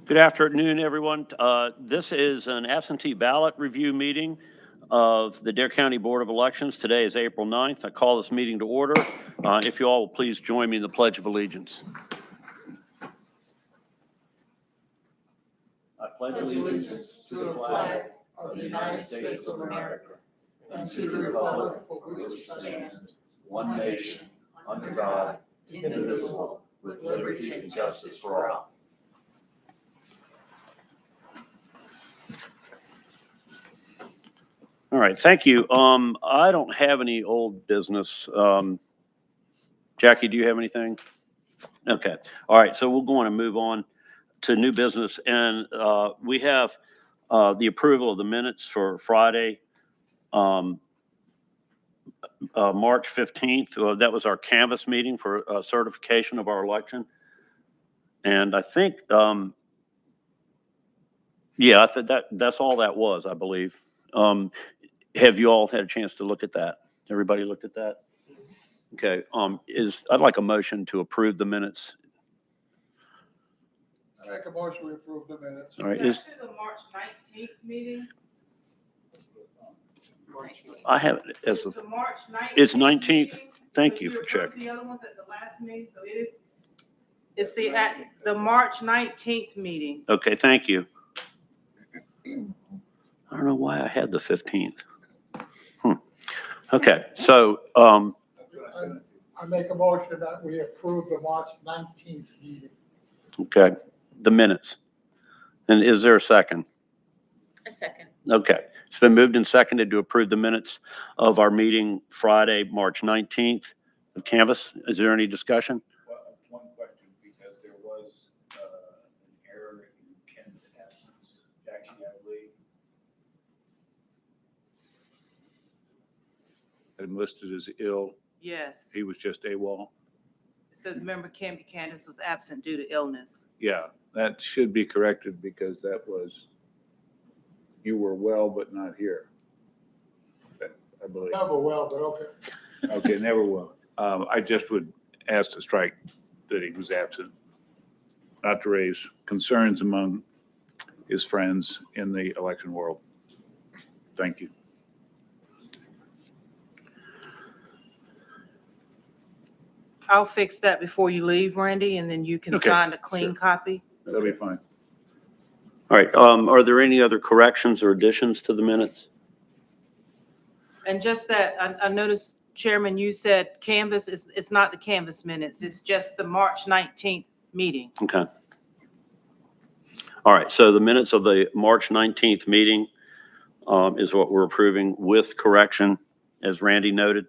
Good afternoon, everyone. This is an absentee ballot review meeting of the Dare County Board of Elections. Today is April 9th. I call this meeting to order. If you all will please join me in the Pledge of Allegiance. I pledge allegiance to the flag of the United States of America and to the republic for which it stands, one nation, under God, indivisible, with liberty and justice for all. All right, thank you. I don't have any old business. Jackie, do you have anything? Okay. All right, so we're going to move on to new business, and we have the approval of the minutes for Friday, March 15th. That was our canvas meeting for certification of our election. And I think, yeah, that's all that was, I believe. Have you all had a chance to look at that? Everybody looked at that? Okay. I'd like a motion to approve the minutes. I make a motion we approve the minutes. All right. Is that the March 19th meeting? I have it as It's the March 19th. It's 19th. meeting, Thank but you for approved checking. The other ones at the last meeting, so it's the March 19th meeting. Okay, thank you. I don't know why I had the 15th. Okay, so, I make a motion that we approve the March 19th meeting. okay, the minutes. And is there a second? A second. Okay, it's been moved and seconded to approve the minutes of our meeting Friday, March 19th of Canvas. Is there any discussion? Well, one question, because there was an error in Ken's absence. Jackie, I believe. And listed as ill. Yes. He was just AWOL. It says member Ken Buchanan was absent due to illness. Yeah, that should be corrected because that was, you were well but not here. I believe. Never well, but okay. Okay, never will. I just would ask to strike that he was absent, not to raise concerns among his friends in the election world. Thank you. I'll fix that before you leave, Randy, and then you can Okay, sign a clean sure. copy. That'll be fine. All right, are there any other corrections or additions to the minutes? And just that, I noticed, Chairman, you said Canvas, it's not the Canvas minutes, it's just the March 19th meeting. Okay. All right, so the minutes of the March 19th meeting is what we're approving with correction, as Randy noted.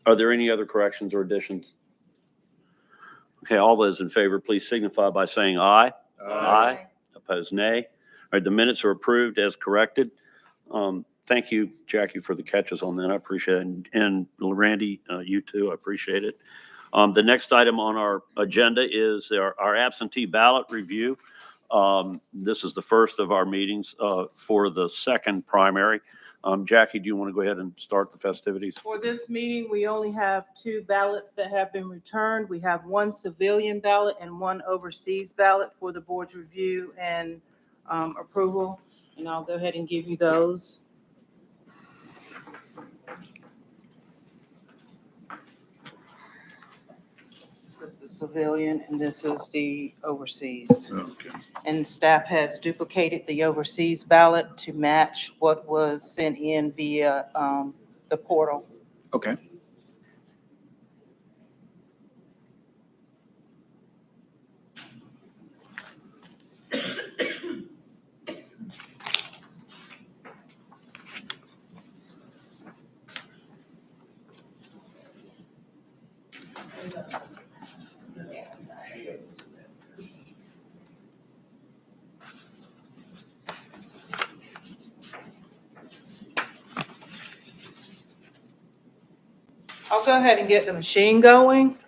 Are there any other corrections or additions? Okay, all those in favor, please signify by saying aye. Aye. Opposed, nay. All right, the minutes are approved as corrected. Thank you, Jackie, for the catches on that. I appreciate it. And Randy, you too, I appreciate it. The next item on our agenda is our absentee ballot review. This is the first of our meetings for the second primary. Jackie, do you want to go ahead and start the festivities? For this meeting, we only have 2 ballots that have been returned. We have 1 civilian ballot and 1 overseas ballot for the board's review and approval. And I'll go ahead and give you those. This is the civilian and this is the overseas. Okay. And staff has duplicated the overseas ballot to match what was sent in via the portal. Okay. I'll go ahead and get the machine going.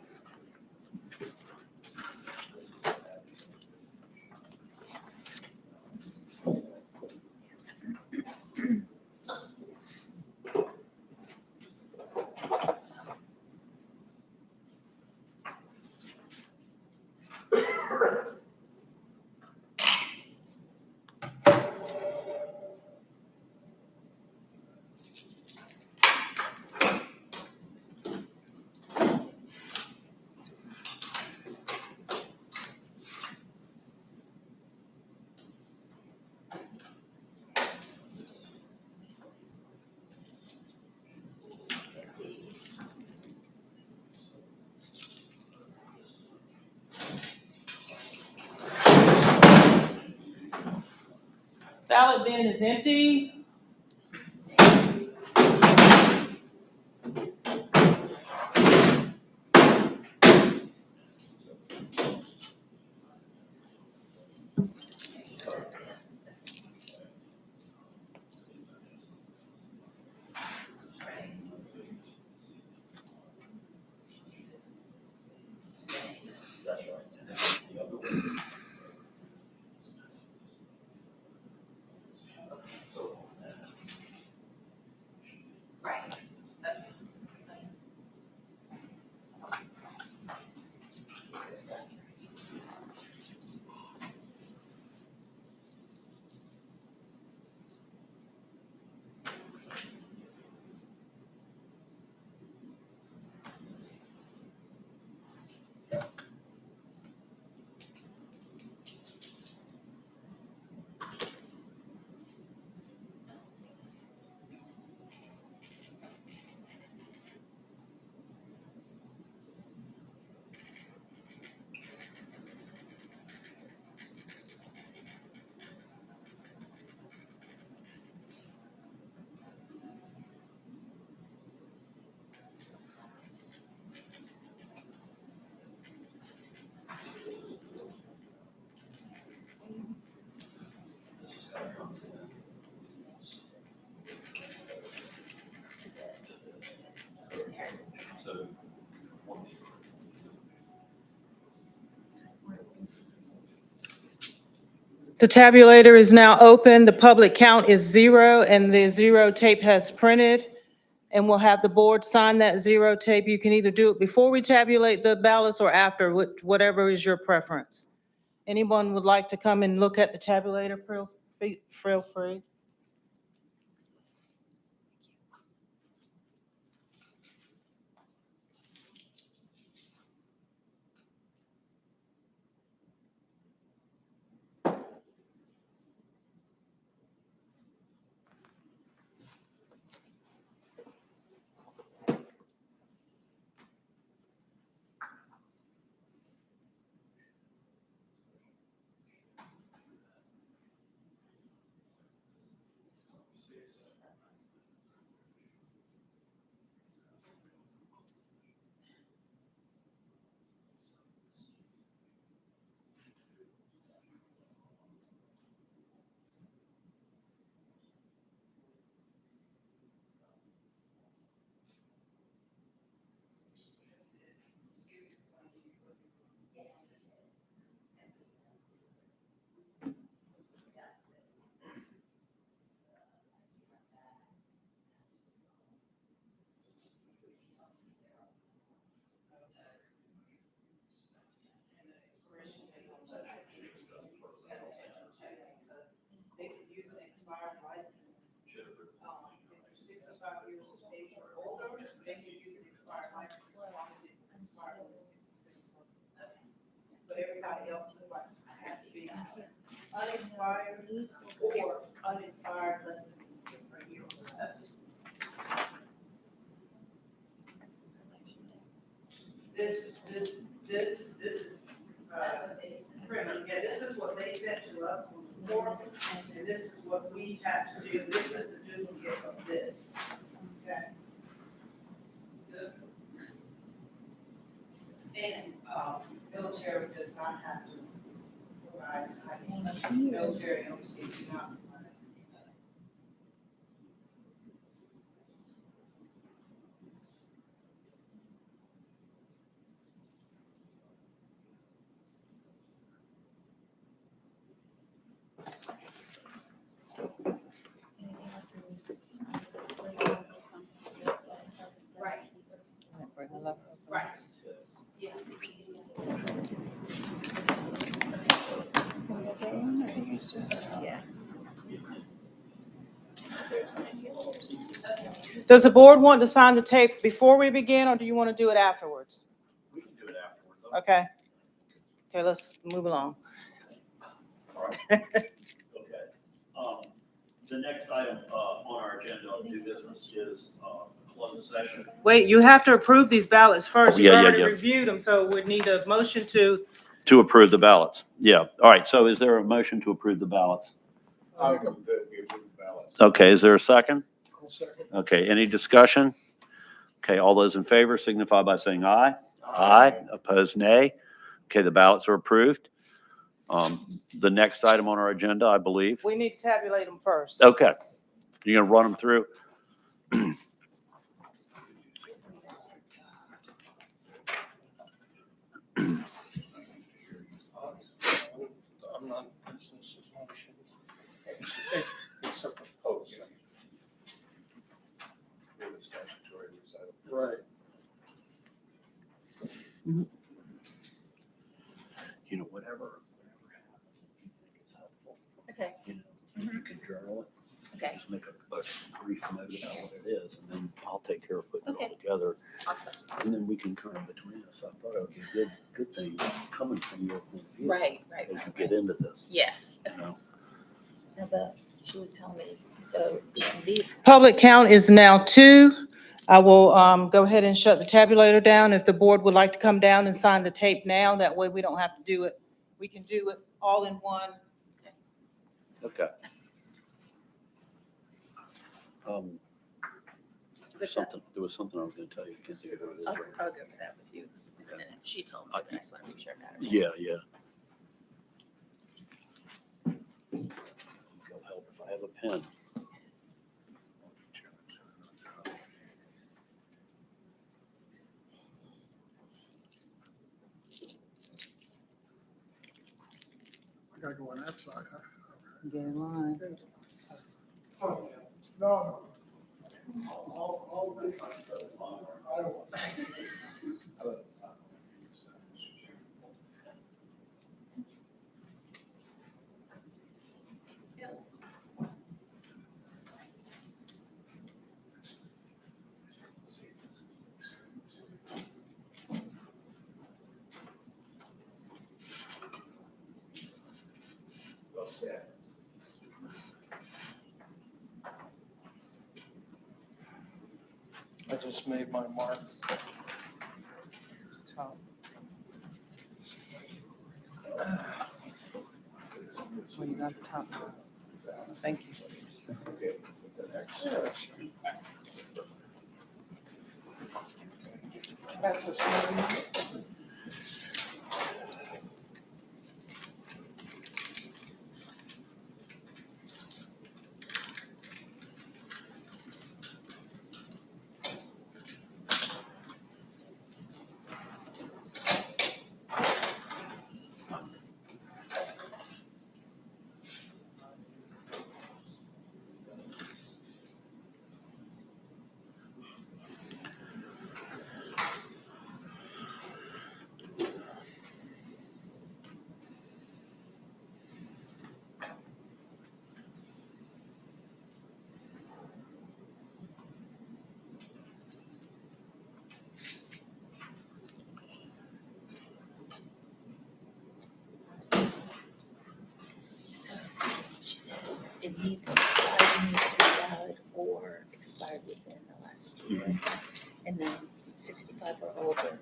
Ballot bin is empty. The tabulator is now open. The public count is 0, and the 0 tape has printed. And we'll have the board sign that 0 tape. You can either do it before we tabulate the ballots or after, whatever is your preference. Anyone would like to come and look at the tabulator, feel free. They could use an expired license. If you're 65 years of age or older, they could use an expired license as long as it's expired over 65. But everybody else's license has to be unexpired or unexpired less than a year or less. This is, printer. Yeah, this is what they sent to us on the form, and this is what we have to do. This is the duplicate of this. Okay. And, military does not have to provide, military overseas do not provide. Right. Yeah. Does the board want to sign the tape before we begin, or do you want to do it afterwards? We can do it afterwards. Okay. Okay, let's move along. All right. Okay. The next item on our agenda of new business is closed session. Wait, you have to approve these ballots first. You Yeah, already yeah. reviewed them, so we'd need a motion to, To approve the ballots. Yeah. All right. So is there a motion to approve the ballots? I'll go with that, give it balance. Okay, is there a second? I'll second. Okay, any discussion? Okay, all those in favor signify by saying aye. Aye. Opposed, nay. Okay, the ballots are approved. The next item on our agenda, I believe. We need to tabulate them first. Okay, you're going to run them through? I'm not, business is motion. Except for post. Right. You know, whatever. Okay, You know, you can journal it. okay, Just make a brief note about what it is, and then I'll take care of putting it all Okay. together. awesome. And then we can kind of between us, I thought it would be a good thing coming from your point of view. Right. As you Right. get into this, Yeah. you know. Now, she was telling me, so the Public count is now 2. I will go ahead and shut the tabulator down. If the board would like to come down and sign the tape now, that way we don't have to do it. We can do it all in one. Okay. There was something I was gonna tell you. I can't think of what it is I'll, right I'll go over that with you in a minute. She told me, but I just want to make sure I got now. it. Yeah. It'll help if I have a pen. I gotta go on that side, huh? Get in line. Oh, no. I'll be- I don't want- I just made my mark. Top. Well, you got the top. Thank you. That's the same. She said it needs, either needs to be valid or expired within the last year. And then 65 or older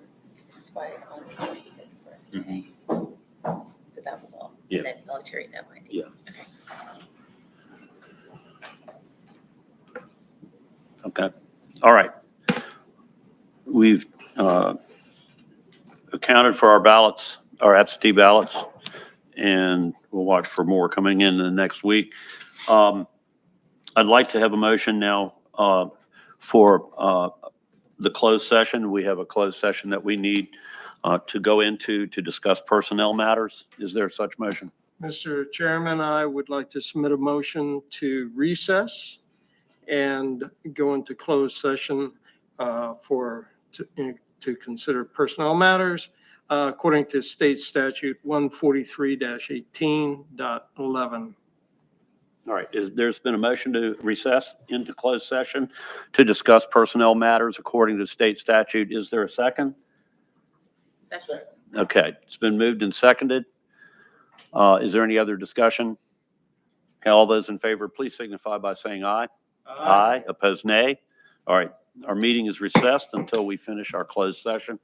expired on the 65th birthday. So that was all. Yeah. And then military, no ID. Yeah. Okay. Okay. All right. We've accounted for our ballots, our absentee ballots, and we'll watch for more coming in the next week. I'd like to have a motion now for the closed session. We have a closed session that we need to go into to discuss personnel matters. Is there such motion? Mr. Chairman, I would like to submit a motion to recess and go into closed session to consider personnel matters according to state statute 143-18.11. All right, there's been a motion to recess into closed session to discuss personnel matters according to state statute. Is there a second? Special. Okay, it's been moved and seconded. Is there any other discussion? Okay, all those in favor, please signify by saying aye. Aye. Opposed, nay. All right, our meeting is recessed until we finish our closed session.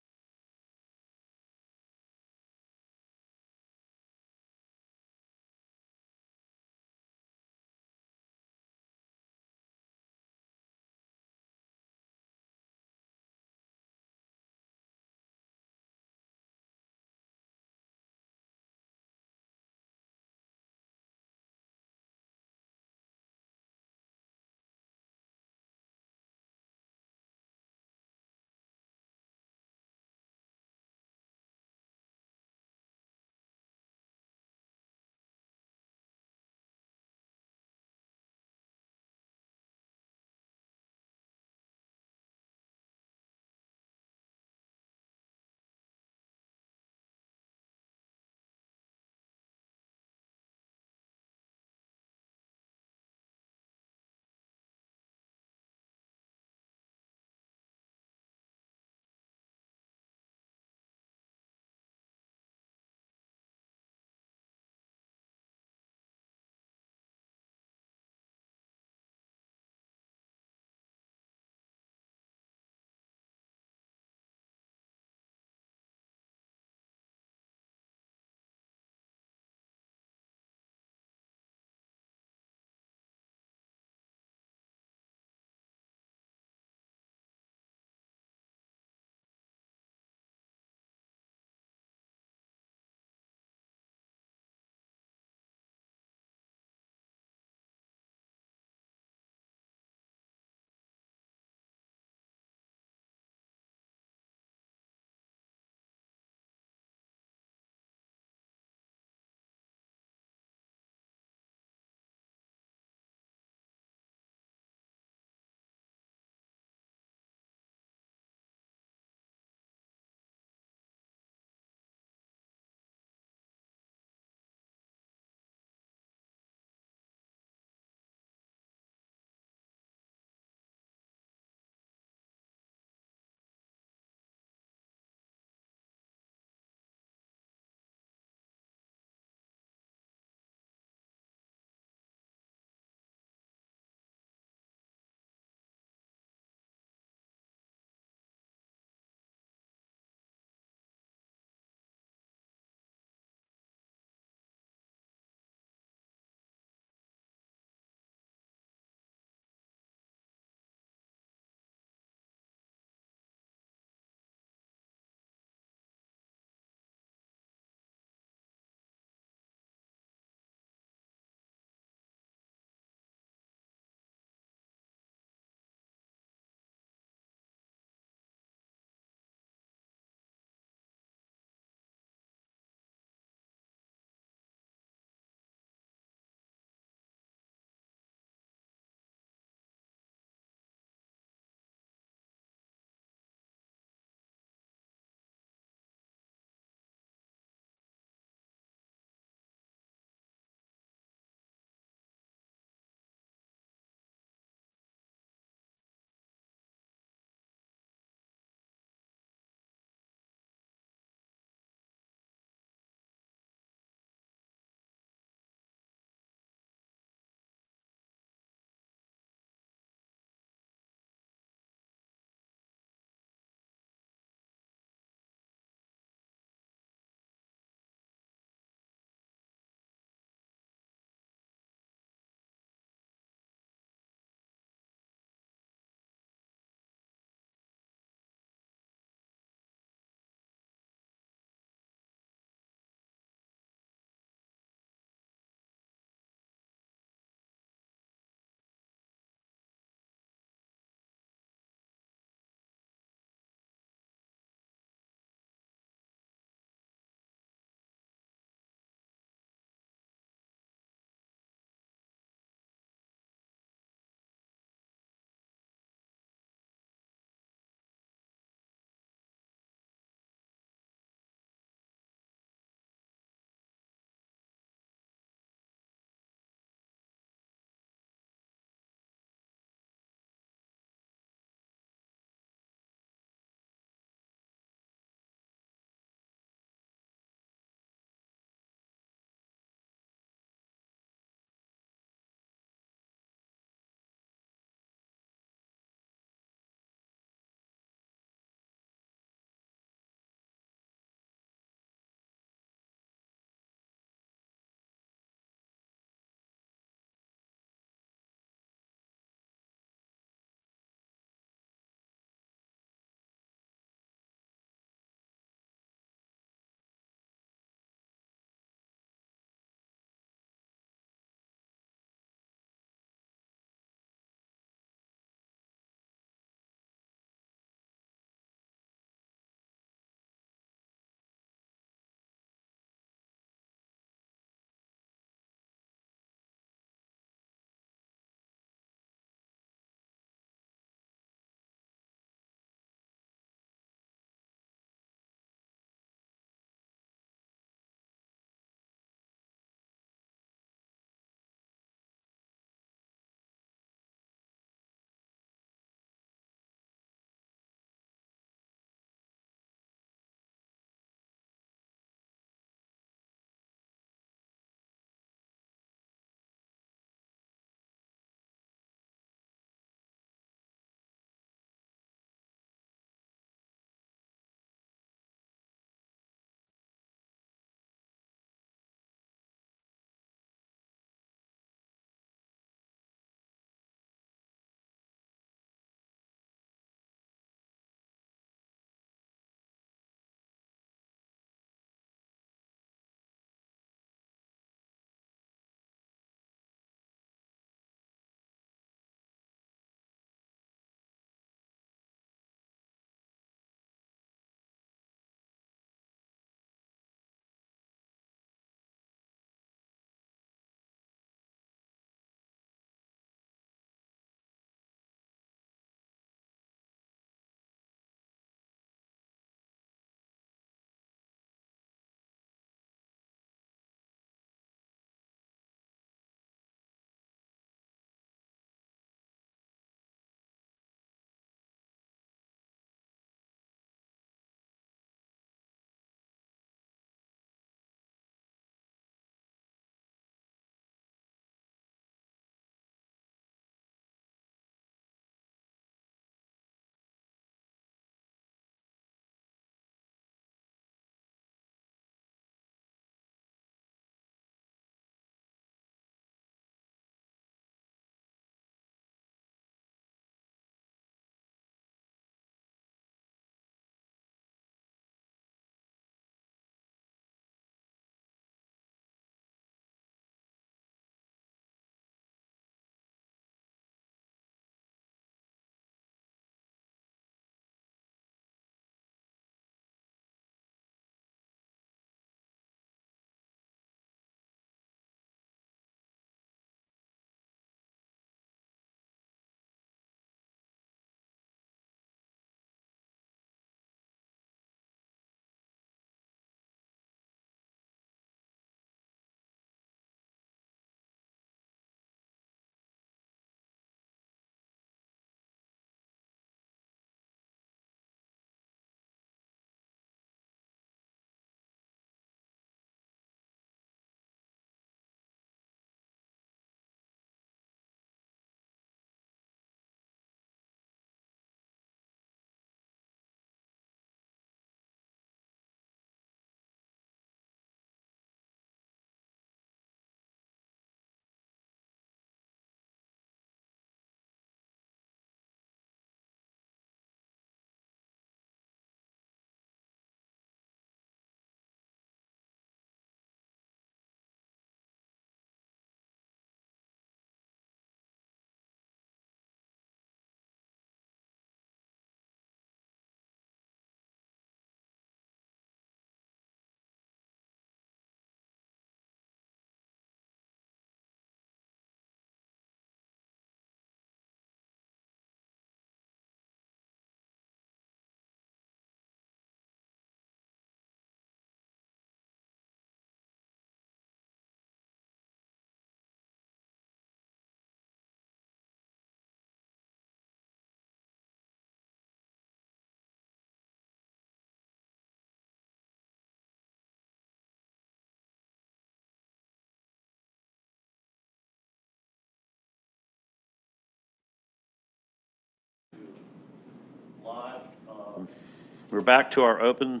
We're back to our open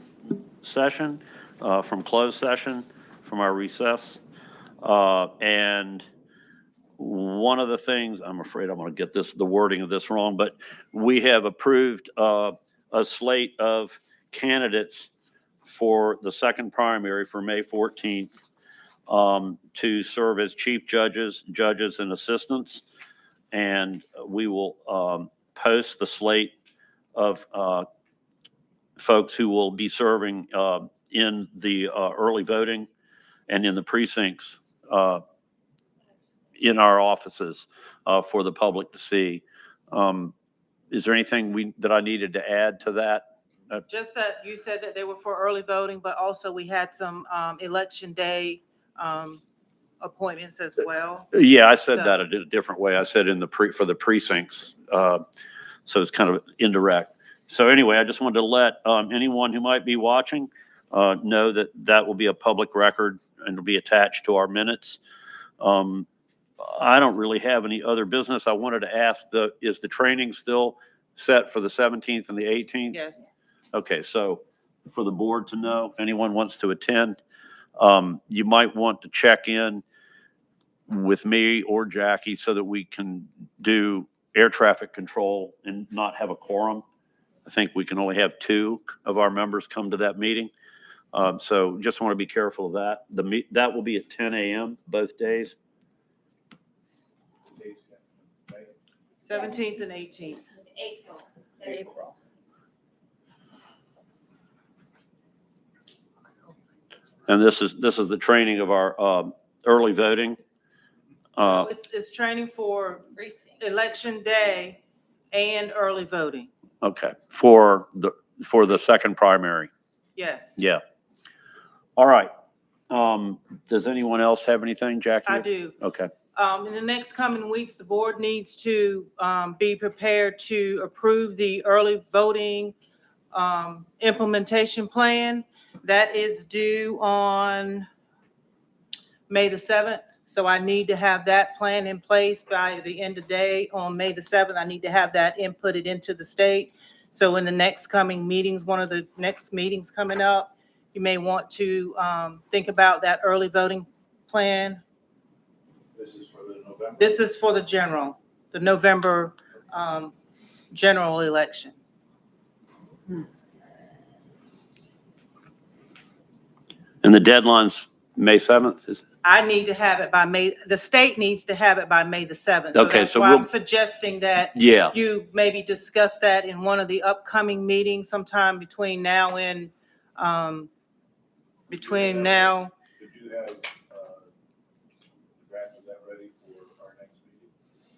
session from closed session, from our recess. And one of the things, I'm afraid I'm going to get the wording of this wrong, but we have approved a slate of candidates for the second primary for May 14th to serve as chief judges, and assistants. And we will post the slate of folks who will be serving in the early voting and in the precincts in our offices for the public to see. Is there anything that I needed to add to that? Just that you said that they were for early voting, but also we had some election day appointments as well. Yeah, I said So- that a different way. I said for the precincts. So it's kind of indirect. So anyway, I just wanted to let anyone who might be watching know that that will be a public record and will be attached to our minutes. I don't really have any other business. I wanted to ask, is the training still set for the 17th and the 18th? Yes. Okay, so for the board to know, if anyone wants to attend, you might want to check in with me or Jackie so that we can do air traffic control and not have a quorum. I think we can only have 2 of our members come to that meeting. So just want to be careful of that. That will be at 10 a.m. both days. 17th and 18th. April. And this is the training of our early voting. It's training for Precinct. election day and early voting. Okay, for the second primary. Yes. Yeah. All right. Does anyone else have anything, Jackie? I do. Okay. In the next coming weeks, the board needs to be prepared to approve the early voting implementation plan. That is due on May the 7th. So I need to have that plan in place by the end of the day on May the 7th. I need to have that inputted into the state. So in the next coming meetings, one of the next meetings coming up, you may want to think about that early voting plan. This is for the November. This is for the November general election. And the deadline's May 7th, is it? I need to have it by the state needs to have it by May the 7th. Okay, That's so why we'll- I'm suggesting that Yeah. you maybe discuss that in one of the upcoming meetings sometime between now and, between now. Did you have draft of that ready for our next meeting?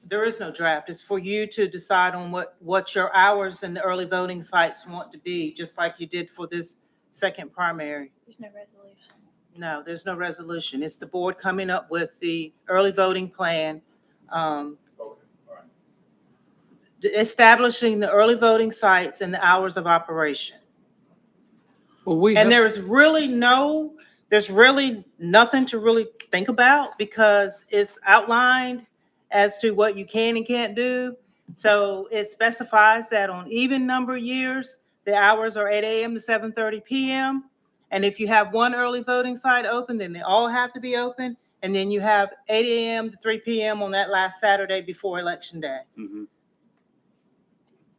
There is no draft. It's for you to decide on what your hours and the early voting sites want to be, just like you did for this second primary. There's no resolution. No, there's no resolution. It's the board coming up with the early voting plan, Okay, all right. establishing the early voting sites and the hours of operation. Well, And there's really nothing to really think about because it's outlined as to what you can and can't do. So it specifies that on even number years, the hours are 8 a.m. to 7:30 p.m. And if you have one early voting site open, then they all have to be open. And then you have 8 a.m. to 3 p.m. on that last Saturday before Election Day. Mhm.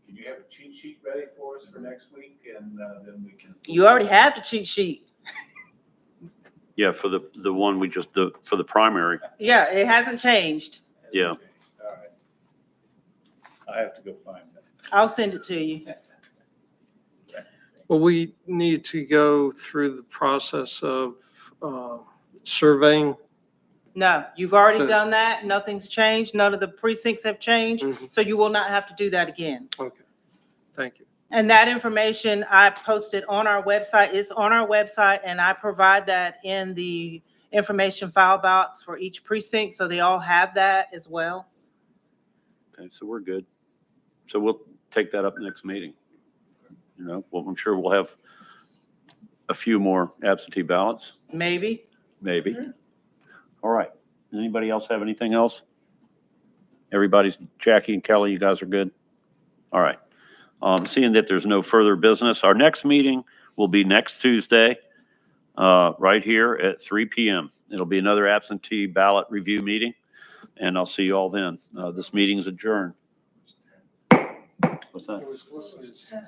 Can you have a cheat sheet ready for us for next week and then we can? You already have the cheat sheet. Yeah, for the one for the primary. Yeah, it hasn't changed. Yeah. All right. I have to go find that. I'll send it to you. Well, we need to go through the process of surveying. No, you've already The- done that. Nothing's changed. None of the precincts have changed. Mhm. So you will not have to do that again. Okay, thank you. And that information I posted on our website. It's on our website and I provide that in the information file box for each precinct. So they all have that as well. Okay, so we're good. So we'll take that up next meeting. You know, well, I'm sure we'll have a few more absentee ballots, Maybe. maybe. All right. Anybody else have anything else? Everybody's, Jackie and Kelly, you guys are good? All right. Seeing that there's no further business, our next meeting will be next Tuesday, right here at 3 p.m. It'll be another absentee ballot review meeting, and I'll see you all then. This meeting is adjourned. What's that? It was listed as 10.